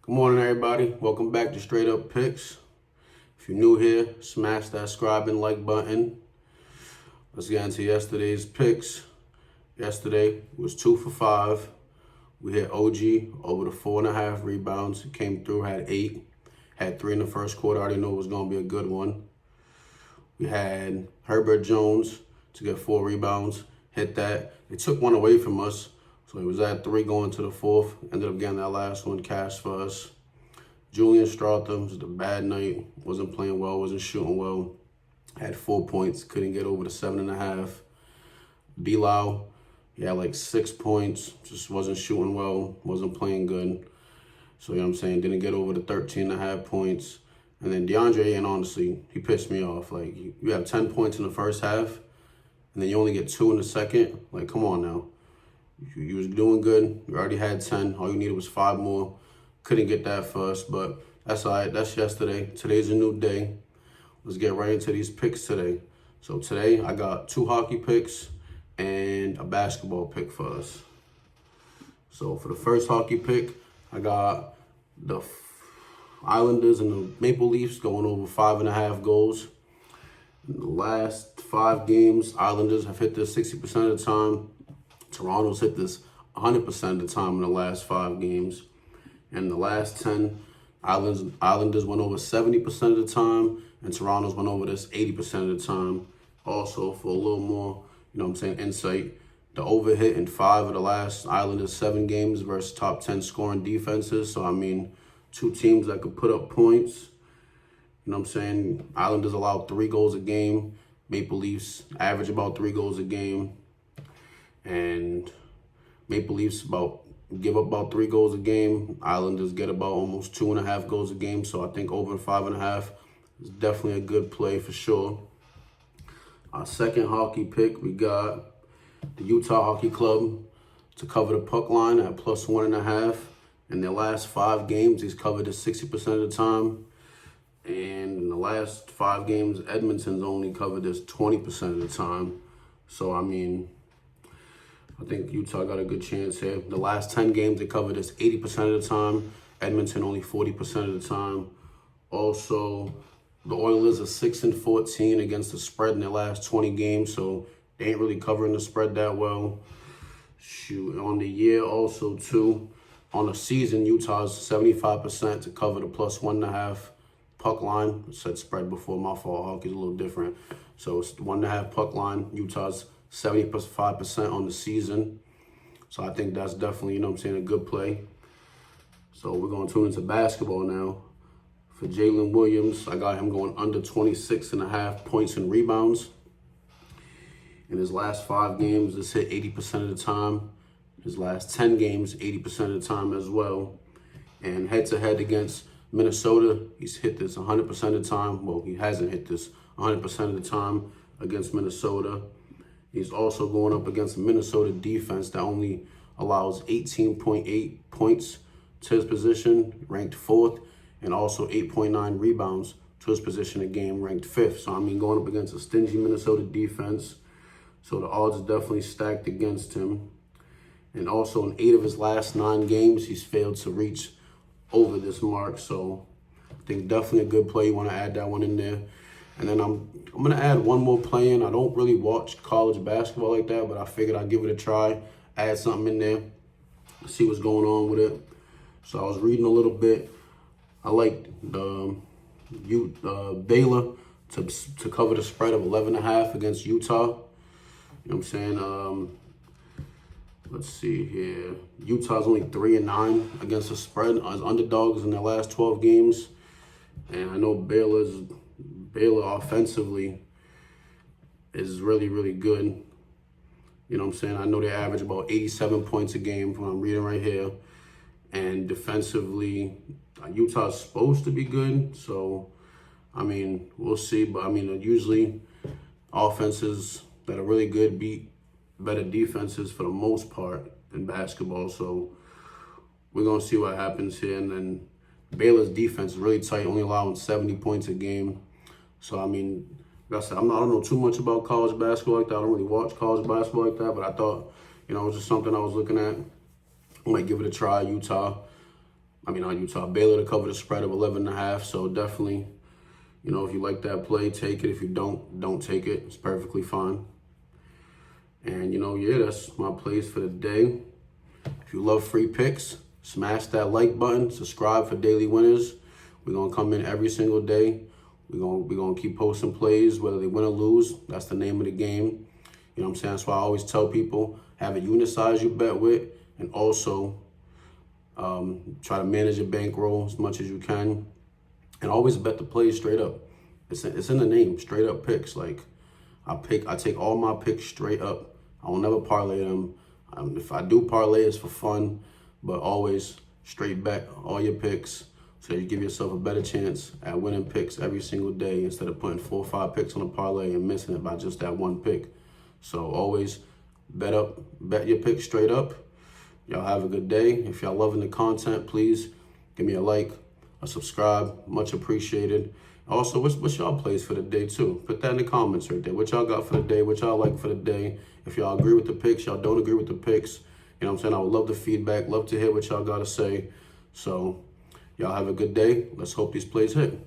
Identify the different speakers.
Speaker 1: Good morning, everybody. Welcome back to Straight Up Picks. If you're new here, smash that subscribe and like button. Let's get into yesterday's picks. Yesterday was 2 for 5. We hit OG over the 4.5 rebounds. He came through, had 8. Had 3 in the first quarter. I already knew it was going to be a good one. We had Herbert Jones to get 4 rebounds. Hit that. They took one away from us. So he was at 3 going to the 4th. Ended up getting that last one cashed for us. Julian Stroughton was a bad night. Wasn't playing well. Wasn't shooting well. Had 4 points. Couldn't get over the 7.5. Bilal, he had like 6 points. Just wasn't shooting well. Wasn't playing good. So, you know what I'm saying? Didn't get over the 13.5 points. And then DeAndre, and honestly, he pissed me off. Like, you have 10 points in the first half, and then you only get 2 in the second. Like, come on now. You was doing good. You already had 10. All you needed was 5 more. Couldn't get that for us, but that's all right. That's yesterday. Today's a new day. Let's get right into these picks today. So today I got 2 hockey picks and a basketball pick for us. So for the first hockey pick, I got the Islanders and the Maple Leafs going over 5.5 goals. In the last 5 games, Islanders have hit this 60% of the time. Toronto's hit this 100% of the time in the last 5 games. And the last 10, Islanders went over 70% of the time, and Toronto's went over this 80% of the time. Also, for a little more, insight, the over-hit in 5 of the last Islanders 7 games versus top 10 scoring defenses. So, 2 teams that could put up points. Islanders allow 3 goals a game. Maple Leafs average about 3 goals a game. And Maple Leafs give up about 3 goals a game. Islanders get about almost 2.5 goals a game. So I think over 5.5 is definitely a good play for sure. Our second hockey pick, we got the Utah Hockey Club to cover the puck line at plus 1.5. In their last 5 games, he's covered it 60% of the time. And in the last 5 games, Edmonton's only covered this 20% of the time. So, I think Utah got a good chance here. The last 10 games, they covered this 80% of the time. Edmonton only 40% of the time. Also, the Oilers are 6-14 against the spread in their last 20 games, so they ain't really covering the spread that well. Shoot, on the year also too, on the season, Utah's 75% to cover the plus 1.5 puck line. I said spread before, my fault. Hockey's a little different. So it's 1.5 puck line. Utah's 75% on the season. So I think that's definitely, a good play. So we're going to tune into basketball now. For Jalen Williams, I got him going under 26.5 points and rebounds. In his last 5 games, it's hit 80% of the time. His last 10 games, 80% of the time as well. And head-to-head against Minnesota, he's hit this 100% of the time. Well, he hasn't hit this 100% of the time against Minnesota. He's also going up against a Minnesota defense that only allows 18.8 points to his position, ranked 4th, and also 8.9 rebounds to his position a game, ranked 5th. So, going up against a stingy Minnesota defense. So the odds are definitely stacked against him. And also in 8 of his last 9 games, he's failed to reach over this mark. So I think definitely a good play. You want to add that one in there. And then I'm going to add one more play in. I don't really watch college basketball like that, but I figured I'd give it a try, add something in there, see what's going on with it. So I was reading a little bit. I like the Baylor to cover the spread of 11.5 against Utah. You know what I'm saying? Let's see here. Utah's only 3-9 against the spread as underdogs in their last 12 games. And I know Baylor offensively is really, really good. You know what I'm saying? I know they average about 87 points a game from what I'm reading right here. And defensively, Utah's supposed to be good. So, we'll see. But, usually offenses that are really good beat better defenses for the most part in basketball. So, we're going to see what happens here. And then Baylor's defense is really tight, only allowing 70 points a game. So, like I said, I don't know too much about college basketball like that. I don't really watch college basketball like that, but I thought, it was just something I was looking at. I might give it a try, Utah. On Utah. Baylor to cover the spread of 11.5. So definitely, if you like that play, take it. If you don't take it. It's perfectly fine. And, yeah, that's my plays for the day. If you love free picks, smash that like button. Subscribe for daily winners. We're going to come in every single day. We're gonna keep posting plays, whether they win or lose. That's the name of the game. You know what I'm saying? That's why I always tell people, have a unit size you bet with, and also try to manage your bankroll as much as you can. And always bet the plays straight up. It's in the name, straight up picks. Like, I take all my picks straight up. I will never parlay them. If I do parlay, it's for fun, but always straight bet all your picks. So you give yourself a better chance at winning picks every single day instead of putting 4 or 5 picks on a parlay and missing it by just that one pick. So always bet your picks straight up. Y'all have a good day. If y'all loving the content, please give me a like, a subscribe, much appreciated. Also, what's y'all plays for the day too? Put that in the comments right there. What y'all got for the day? What y'all like for the day? If y'all agree with the picks, y'all don't agree with the picks. You know what I'm saying? I would love the feedback. Love to hear what y'all got to say. So y'all have a good day. Let's hope these plays hit.